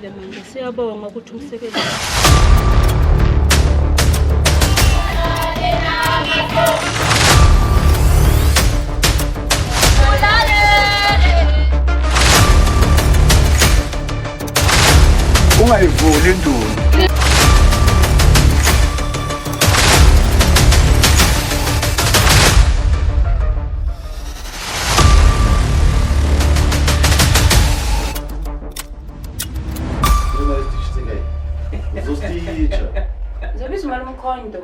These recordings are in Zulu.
abafikile manje. Siyabonga ukuthi umsebenzi ungayivuli induni. Zabiza umali umkhondo.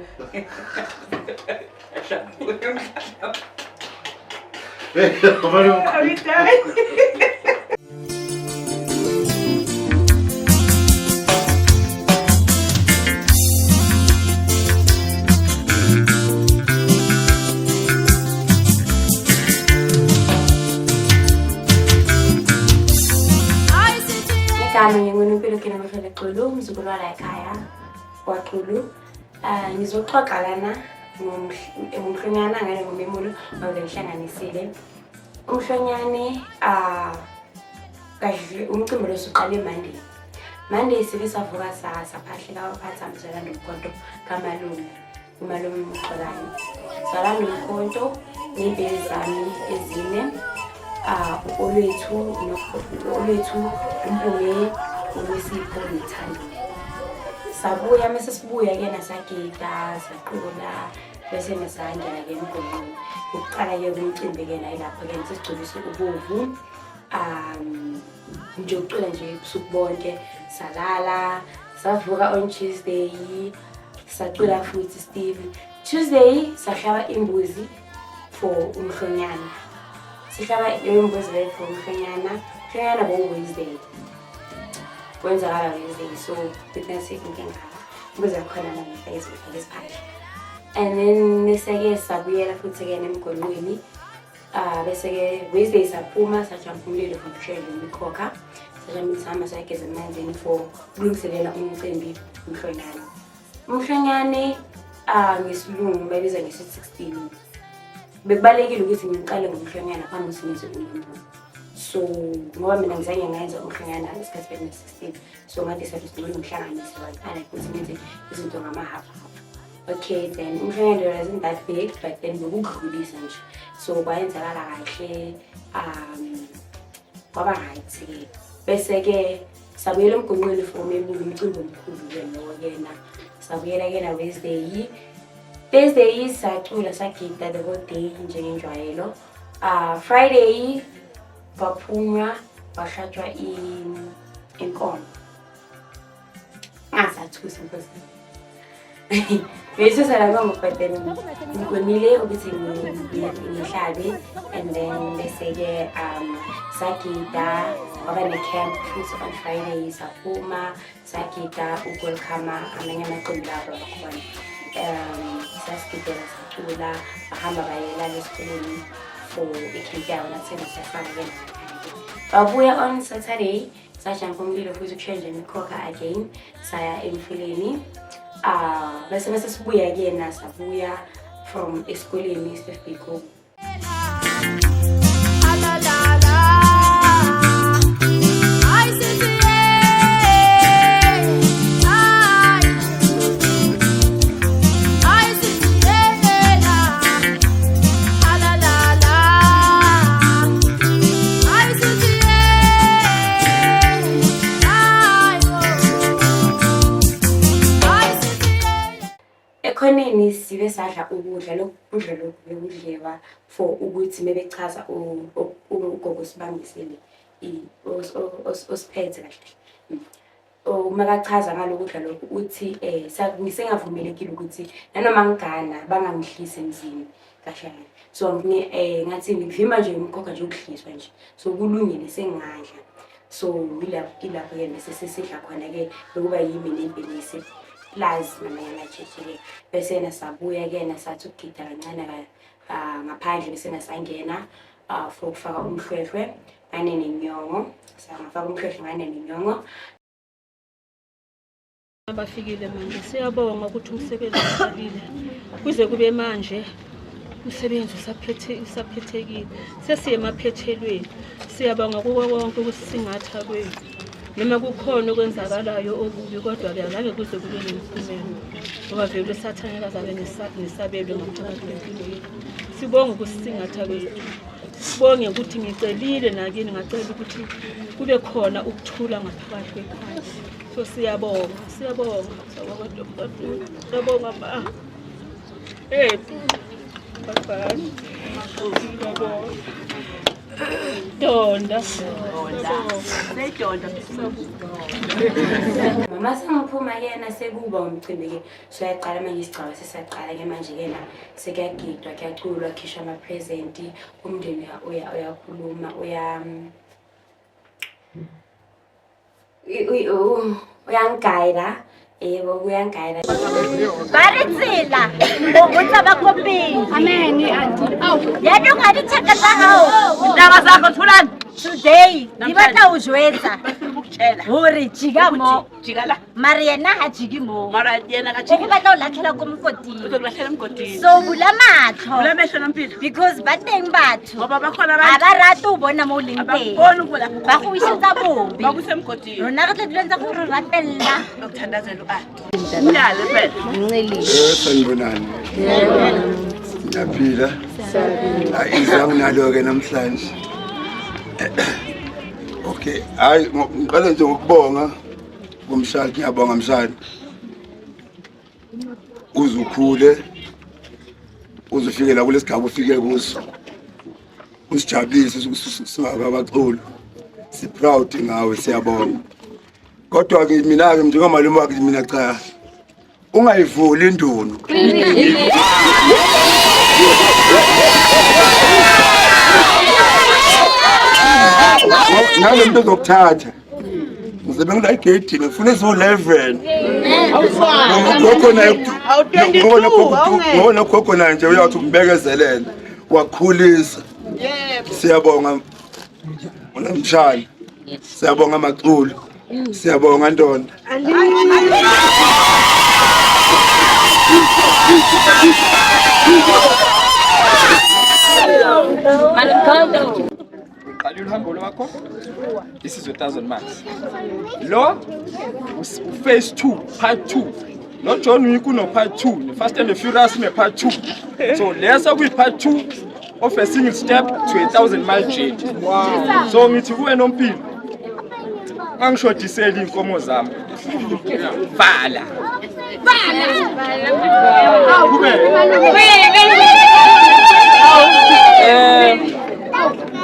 Igama ngingunimpilo kena mhlele Xulu, umzukulwana ekhaya kwaXulu. Ngizoxoxa lana ngomhlonyana ngale ngomemulo ngihlanganisile. Umhlonyane kahle umcimbi lo usuqale Monday. Monday sibe savuka saphahleka abaphathi amzala nomkhonto kamalungu. Umalume uMxolani. Sala nomkhonto nebezami ezine. Olwethu uMpume uLwesipho noThando. Sabuya mase sibuya ke nasagida saqula bese nasangena ke emgqonyeni. Ukuqala ke umcimbi ke la lapha ke sesigcwalise ubovu. Nje ucula nje ubusuku bonke salala savuka on Tuesday sacula futhi Steve. Tuesday sahlaba imbuzi for umhlonyana. Sihlaba imbuzi le for umhlonyana. Umhlonyana Wednesday. Kwenzakala Wednesday, so witness inkinga kuze khona na Facebook lesiphathi. And then neseke sabuyela futhi ke nemgonqweni. Bese ke Wednesday saphuma sajumpa umlilo from Shell eMkhokha. Sajamisa sayigeza emanzini for kulungiselela umcimbi umhlonyane. Umhlonyane ngesilungu bayibiza ngesi-16. Bekubalekile ukuthi ngiqale ngomhlonyana phambi sinise ulimi. So ngoba mina ngizange ngayenza umhlonyana isikhathi bese-16. So ngathi sathi ngihlanganise abantu ukuthi ngenze izinto ngama-half. Okay, then umhlonyana wasn't that big, but then bekudlulisa nje. So kwayenzakala kahle kwaba right ke. Bese ke sabuyela emgonqweni for umemulo umcimbi omkhulu ke lo yena. Sabuyela ke na Wednesday. Thursday sacula sagida the whole day njengenjwayelo. Friday baphuma bahlatshwa inkomo. Ngasathusa mfowethu. Bese salanga ngophatheni ngikonile ukuthi ngihlabe and then bese ke sagida ngoba ne-camp futhi on Friday saphuma sagida ukwelcome amanye amaqembu labo akhona. Sasigidela sacula bahamba bayela esikoleni for i-camp yabo nathina siyafaka ke babuya on Saturday sajumpa umlilo futhi ukushenje eMkhokha again saya emfuleni. Bese sibuya ke na sabuya from esikoleni Stefiko. Ekhoneni sibe sadla ukudla lokudla lokudleba for ukuthi mebechaza ugogo sibambisele osiphethe kahle. Umakachaza ngalokudla lokho uthi ngisengavumelekile ukuthi nanoma ngigana bangangihlise emzini kahle. So ngathi ngivima nje umkhokha nje ukuhliswa nje. So kulungile sengadla. So ilapho ke bese sesidla khona ke lokuba yimi nempilisi. Plus namanye chechile bese nasabuya ke nasathi ukugida kancane ngaphandle bese nasangena for ukufaka umhlwehlwe ngane nenyongo. Sangafaka umhlwehlwe ngane nenyongo. abafikile manje. Siyabonga ukuthi umsebenzi uqalile kuze kube manje umsebenzi usaphethekile. Sesiye emaphethelweni. Siyabonga kuko konke ukuthi singatha kwethu. noma kukhona okwenzakalayo okubi kodwa-ke azange kuze kube nemiphumela ngoba vele usathane kazabe nesabelo ngaphakathi kwempilo yethu. Sibonge ukusisingatha kwethu, sibonge ukuthi ngicelile nakini ngacela ukuthi kube khona ukuthula ngaphakathi kwekhaya. So siyabonga siyabonga ma bafana siyabonga Donda. Mama sangiphuma kena sekuba umcimbi ke siyaqala manje isigcawu sesiyaqala ke manje kena sekuyagidwa kuyaculwa khishwa ama present umndeni uyakhuluma uyangayida yebo uyangayida Baritsila ngokuthi abakopini Amen auntie. yena ungalitheka zawo indaba zakho thulani today ngibata uzwenza hore jika mo Jikala. mari yena hajiki mo Mara yena ka jiki. ukubata ulathela kumgodini Uzokulahlela emgodini. so bula matho Ula mehlo nampilo. because bateng batho Ngoba bakhona abantu abarata ubona mo leng teng abakubona ukuba ba go isetsa bobe bakusemgodini. rona re tla dilenza go re ratella Ukuthandazela u-ati. Umdala phela. Sanibonani. Ngiyaphila. Izangu nalo-ke namhlanje. Okay, hayi ngiqale nje ngokubonga kumshali, ngiyabonga mshali. Uzukhule. Uzufike la kulesigaba ufike kuso. Usijabulise singabaxolo. Si proud ngawe siyabonga. Kodwa ke mina ke njengomalume wakhe mina cha. Ungayivuli indunu. Nalo muntu uzokuthatha. Ngizobe ngila igate ngifuna izo11. Ngona khokho na nje uyathi umbekezelele. Wakhulisa. Yebo. Siyabonga. Unamshana. Siyabonga amaxulu. Siyabonga Ndonda. Uqalile uhambo lwakho isizwe 1000 miles. Lo phase 2 part 2. No John Wick no part 2, the Fast and the Furious ne part 2. So lesa kwi part 2 of a single step to a 1000-mile journey. Wow. So ngithi kuwe nompilo. Angishodiseli inkomo zami. Vala. Kube.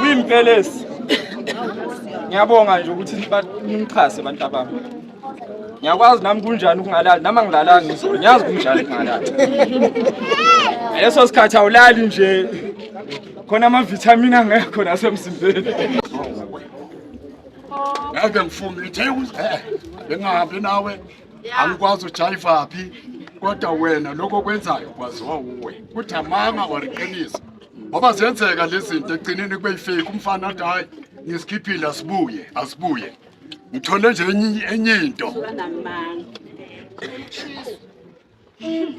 Wimpelesi. Ngiyabonga nje ukuthi nimxhase abantu abami. Ngiyakwazi nami kunjani ukungalali, nama ngilalanga ngizolo ngiyazi kunjani ukungalali. Leso sikhathi awulali nje khona ama vitamin angekho nasemzimbeni. Ngeke ngifune ngithe bengahambi nawe angikwazi ujayiva phi kodwa wena lokho kwenzayo kwaziwa uwe kuthi amanga wariqinisa ngoba zenzeka lezi zinto egcineni kube yifake umfana athi hayi ngisikhiphile asibuye ngithole nje enye into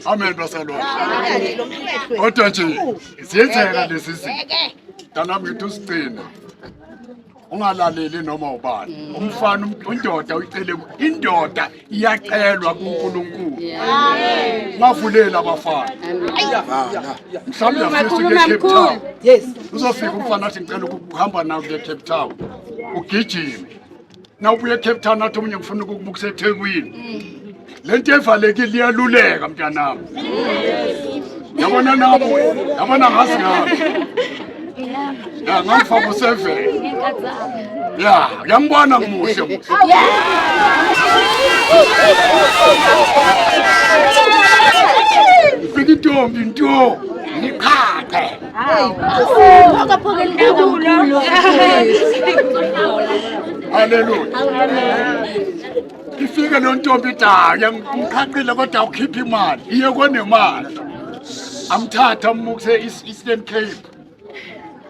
amen basalwa kodwa nje ziyenzeka lezi zinto kanami ngithi usigcina ungalaleli noma ubani umfana indoda uyicele indoda iyacelwa kuNkulunkulu amen mavulela abafana mhlawumbe afisa Cape Town yes uzofika umfana athi ngicela ukuhamba nawe ku Cape Town ugijime na ubuye Cape Town athi umunye ngifuna ukubukisa eThekwini lento evalekile iyaluleka mntanami yabona nabo yabona ngazi ngapi ya ngifaka u7 ya yambona ngimuhle ufike intombi nto niqhaqhe haleluya ifike lo ntombi daya ngiqhaqile kodwa ukhipha imali iye konemali amthatha ummukse Eastern Cape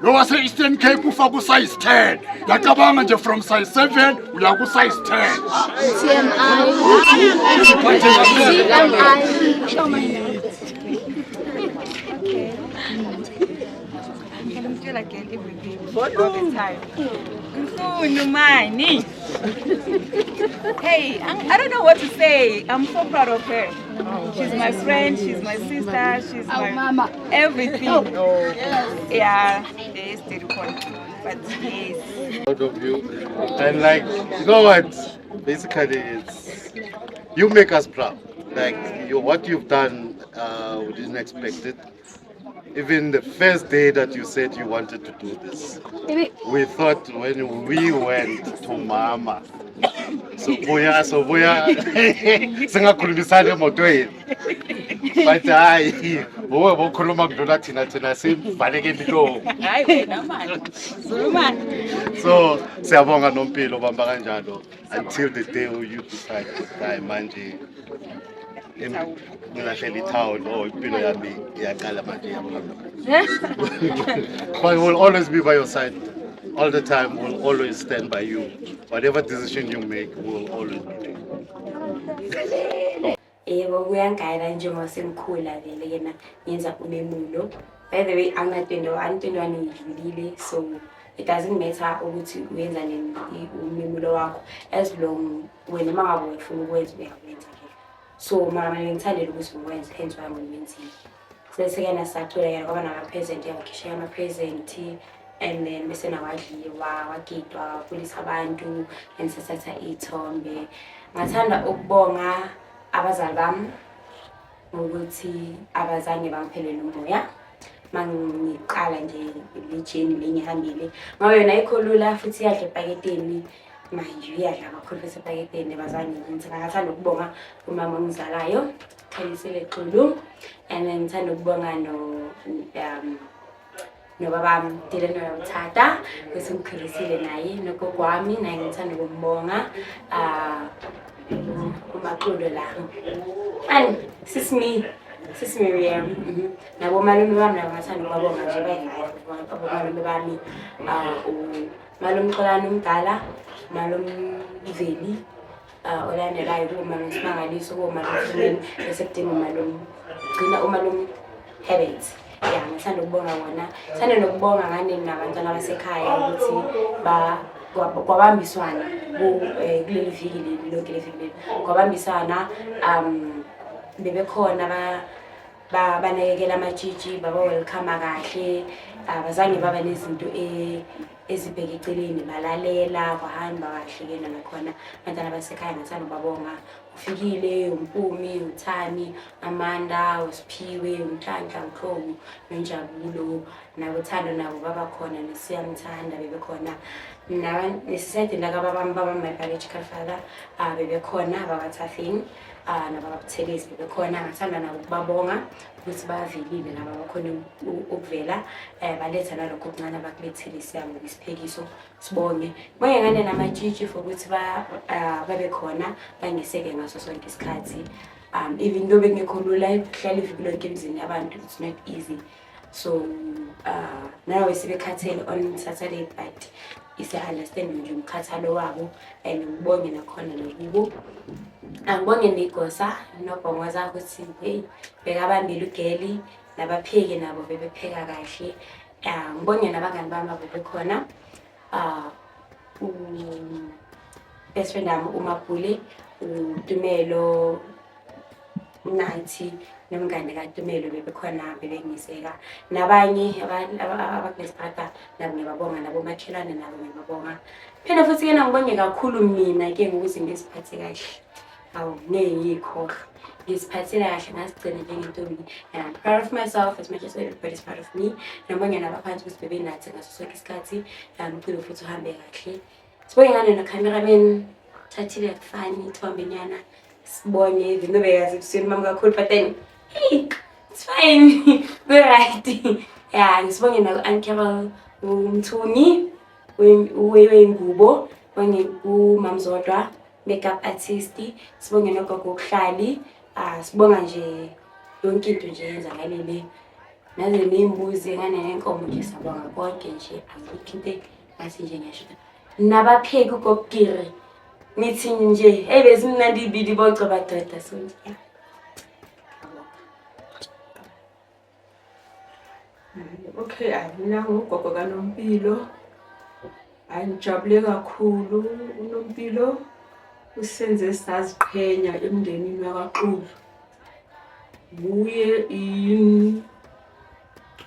lo wase Eastern Cape ufaka size 10 yacabanga nje from size 7 uya ku size 10 Mfunu mani. Hey, I don't know what to say. I'm so proud of her. She's my friend, she's my sister, she's my everything. Yeah, yes, they record. But yes. Out of you, and like, you know what? Basically, it's you make us proud. Like what you've done, we didn't expect it. Even the first day that you said you wanted to do this, we thought when we went to Mama, so buya, singakhulumisana emotweni. But hayi, wowe bokhuluma kudlula thina sivaleke imilomo. Hayi wena manje. Zulumani. So siyabonga nompilo bamba kanjalo until the day you decide hayi manje ngilahleli town or impilo yami iyaqala manje yabona. But we'll always be by your side all the time. We'll always stand by you. Whatever decision you make, we'll always be there. Yebo kuyangayela njengoba sengikhula vele yena ngenza umemulo. By the way angina 21 ngidlulile, so it doesn't matter ukuthi uyenza nini umemulo wakho as long wena mangabe ufuna ukwenza uyawenza ke. So mama ngithandela ukuthi ngikwenze hence why ngimenzile. Sesekena sacula yena ngoba nama present yakhe ama present and then bese nawadliwa wagidwa kulisa abantu ensathatha ithombe. Ngathanda ukubonga abazali bami ukuthi abazange bangiphelele umoya mangiqala nje le journey lengihambile ngoba yona ikhulula futhi iyadla epaketeni manje iyadla kakhulu futhi epaketeni abazange ngithi ngathanda ukubonga umama ongizalayo Khalisile Xulu, and then ngithanda ukubonga no baba Dileno Tata ukuthi ngikhulisile naye nogogo wami naye ngithanda ukumbonga umaqulo la and sis Miriam nabo malume bami ngathanda ukubonga nje bayimalume bami malume Xolani umdala malume Veli olandelayo kumalume Simangaliso kumalume esekudinga umalume gcina umalume Habit. Yeah, ngithanda ukubonga wona. Ngithanda nokubonga ngane nabantwana basekhaya ukuthi kwabambiswana kuleli viki lonke leli kwabambisana bebekhona banekela amajiji baba welcome kahle abazange baba nezinto ezibheke eceleni balalela kwahamba kahle kena nakhona abantwana basekhaya ngithanda ukubabonga ufikile umpumi uthami Amanda uSiphiwe uNhlanhla uXhobu noNjabulo nabothando nabo baba khona nesiyamthanda bebekhona nesisayide la baba my biological father bebekhona ababathafini nababuthelezi bebekhona ngathanda nabo ukubabonga ukuthi bavelile laba bakhona ukuvela baletha nalokho okuncane abakulethile siyami isiphekiso sibonge bonke ngane namajiji for ukuthi babe khona bangiseke ngaso sonke isikhathi even though bengikhulula hlala iviki lonke emzini abantu it's not easy so nawe sibekhathele on Saturday but isa understand nje umkhathalo wabo and ngibonge nakhona nokubo angibonge negosa nobongoza ukuthi hey bekabambile ugeli nabapheki nabo bebepheka kahle ngibonge nabangani bami bebekhona best friend ami uMapule uTumelo Nathi nomngane kaTumelo bebekhona bebengiseka nabanye abakulesiphatha nabo ngiyababonga nabo makhelwane nabo ngiyababonga phela futhi ke ngibonge kakhulu mina ke ngokuthi ngisiphathe kahle awu ngiyikho ngisiphathela kahle ngasigcina njengentombi and I'm proud of myself as much as everybody's proud of me nabonge nabaphansi ukuthi bebenathi ngaso sonke isikhathi ngicela futhi uhambe kahle sibonge ngane no cameraman thathile kufani ithombanyana sibonye izinto beyazi kusini mama kakhulu but then hey it's fine we're right yeah ngisibonge na Uncle Mthuni wengubo bonge uMamzodwa makeup artist sibonge nogogo okuhlali sibonga nje yonke into nje yenzakalele naze nembuzi ngane nenkomo nje sabonga konke nje akukho into ngathi nje ngisho nabapheki ukokugiri nithi nje ebezimnandi ibili bonke badoda so yeah okay mina ngogogo kaNompilo Ngijabule kakhulu uNompilo usenze saziqhenya emndenini wakaXulu. Nguye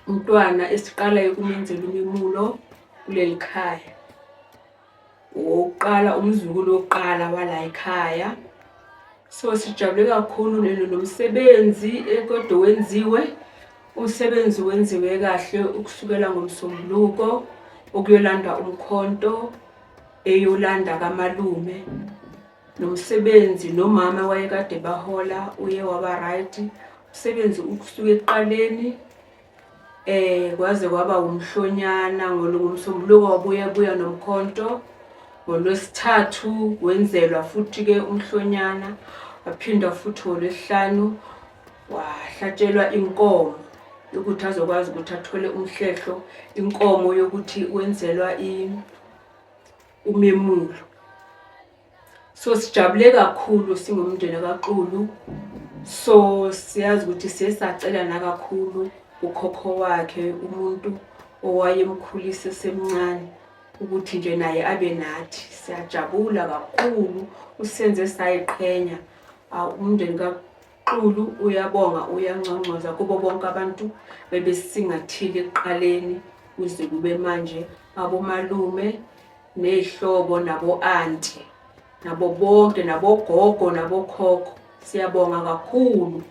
umntwana esiqala ukumenzela umemulo kuleli khaya. Oqala umzukulu oqala wala ekhaya. So sijabule kakhulu nomsebenzi kodwa wenziwe. Umsebenzi wenziwe kahle ukusukela ngomsombuluko ukuyolanda umkhonto eyolanda kaMalume. Nomsebenzi nomama wayekade bahola uye waba right. Umsebenzi ukusuka eqaleni kwaze kwaba umhlonyana ngomsombuluko wabuya nomkhonto. NgoLwesithathu wenzelwa futhi ke umhlonyana, waphinda futhi ngoLwesihlanu wahlatshelwa inkomo ukuthi azokwazi ukuthi athole umhlehlo, inkomo yokuthi wenzelwa umemulo. So sijabule kakhulu singumndeni kaXulu. So siyazi ukuthi siyasacela nakakhulu ukhokho wakhe umuntu owayemkhulisa semncane ukuthi nje naye abe nathi. Siyajabula kakhulu usenze sayiqhenya. Umndeni kaXulu uyabonga uyancongcoza kubo bonke abantu bebesingathile ekuqaleni kuze kube manje, abomalume nezihlobo nabo auntie nabo bonke nabogogo nabokhokho. Siyabonga kakhulu.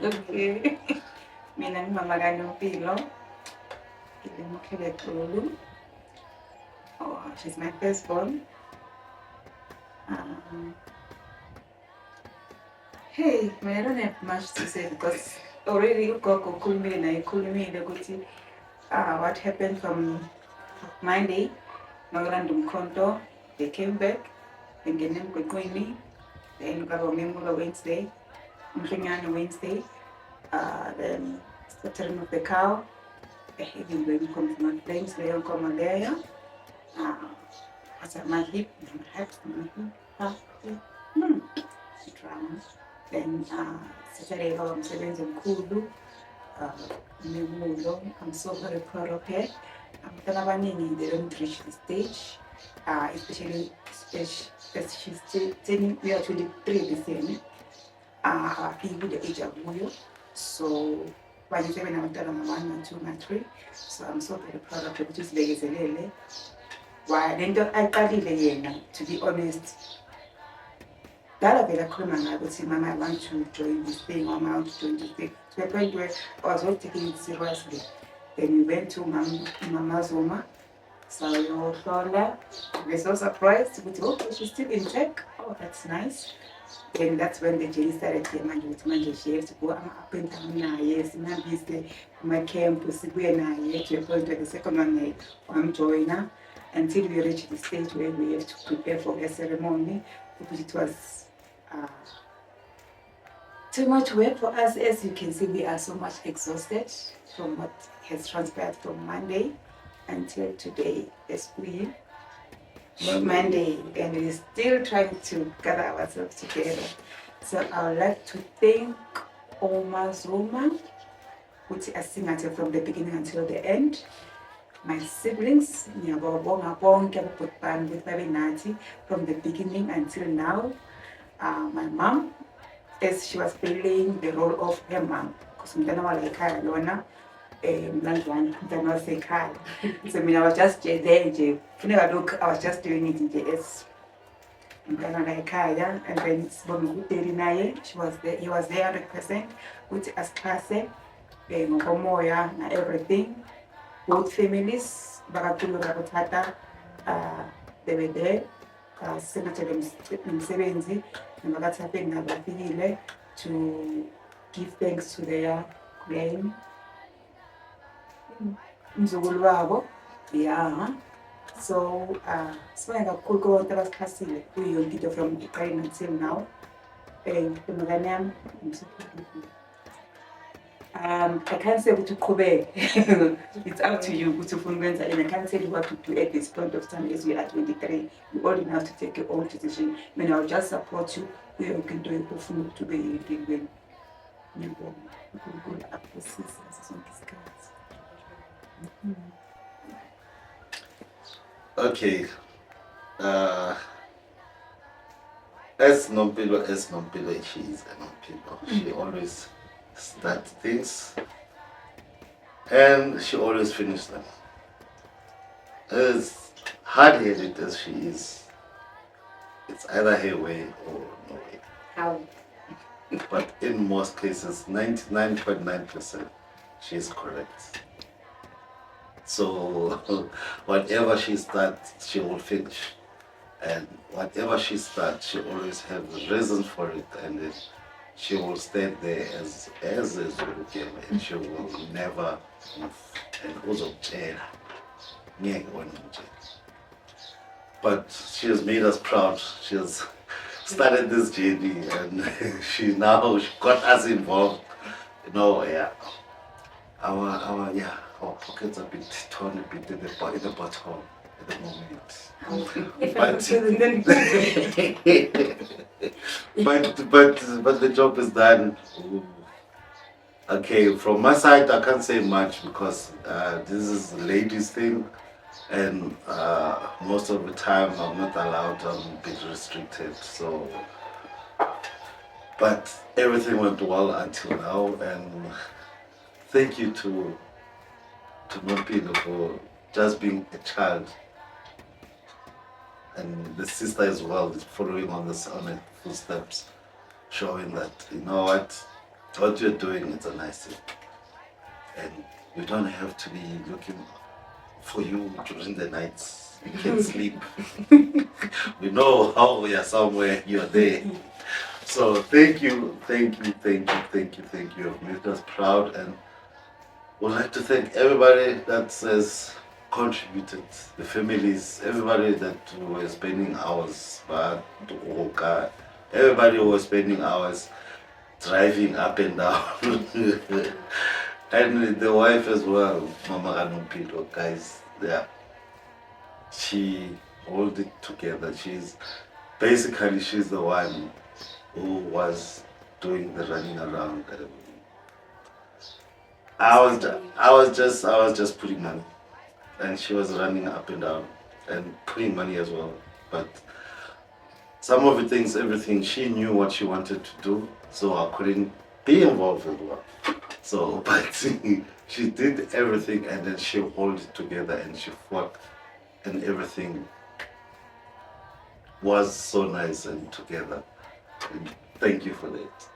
Okay. Mina ngimama kaNompilo. Ngimkhulu. Oh, she's my firstborn. Hey, I don't have much to say because already ugogo ukhulumile ukuthi what happened from Monday, nokulanda umkhonto, they came back, bengena emgwaqweni, then kwaba umemulo Wednesday, umhlonyana Wednesday, then started to remove the cow, even when it comes to my flames, they don't come on there. My hip, my hips, drama. Then Saturday, umsebenzi omkhulu, umemulo. I'm so very proud of her. Abantwana abaningi, they don't reach the stage, especially as she's turning, we are 23 this year. People the age of Muyo. So when you say when I'm done, 1 and 2 and 3. So I'm so very proud of her, which is legacy. Why then I to be honest. That I would say, Mama, I want to join this thing, Mama, I want to join this thing. To the point where I was not taking it seriously. Then we went to Mama's home. So you were so surprised. We thought, okay, she's still in check. Oh, that's nice. Then that's when the journey started. She has to go up and down. Yes, my campus, to a point where the second one, I'm joining until we reached the stage where we have to prepare for a ceremony, because it was too much work for us. As you can see, we are so much exhausted from what has transpired from Monday until today, as we Monday, and we're still trying to gather ourselves together. So I would like to thank Oma Zuma, which I sing from the beginning until the end. My siblings, from the beginning until now. My mom, as she was playing the role of her mom, because I was just there. I was just doing it in JS. And then she was there, he was there 100%, with as class, everything. Both families, they were there. To give thanks to their grand yeah. So from Ukraine until now. Mngani I can't say ukuthi uqhubeke. It's up to you ukuthi ufuna ukwenza and I can't tell you what to do at this point of time as we are 23. You already have to take your own decision. I mean, I'll just support you. We are going to ufuna ukuthi ube yini ngibona. Ukugula akusisa sonke isikhathi. Okay. As Nompilo, she is a Nompilo. She always starts things and she always finishes them. As hard-headed as she is, it's either her way or no way. How? But in most cases, 99.9%, she is correct. So whatever she starts, she will finish. And whatever she starts, she always has a reason for it, and she will stay there as a Zulu girl, and she will never move. And also but she has made us proud. She has started this journey, and she got us involved. Our pockets are a bit torn a bit in the bottom at the moment. But the job is done. Okay, from my side I can't say much because this is a ladies thing, and most of the time I'm not allowed, I'm a bit restricted. So, but everything went well until now, and thank you to Nompilo for just being a child, and the sister as well is following on her footsteps, showing that what you're doing is a nice thing, and we don't have to be looking for you during the nights. You can't sleep. We know how we are somewhere, you're there. So thank you. You've made us proud, and would like to thank everybody that has contributed, the families, everybody that were spending hours, everybody who was spending hours driving up and down. And the wife as well, Mama Nompilo, guys, she held it together. She's the one who was doing the running around. I was just putting money, and she was running up and down and putting money as well. But some of the things, everything, she knew what she wanted to do, so I couldn't be involved as well. So, but she did everything, and then she held it together, and she fought, and everything was so nice and together. And thank you for that.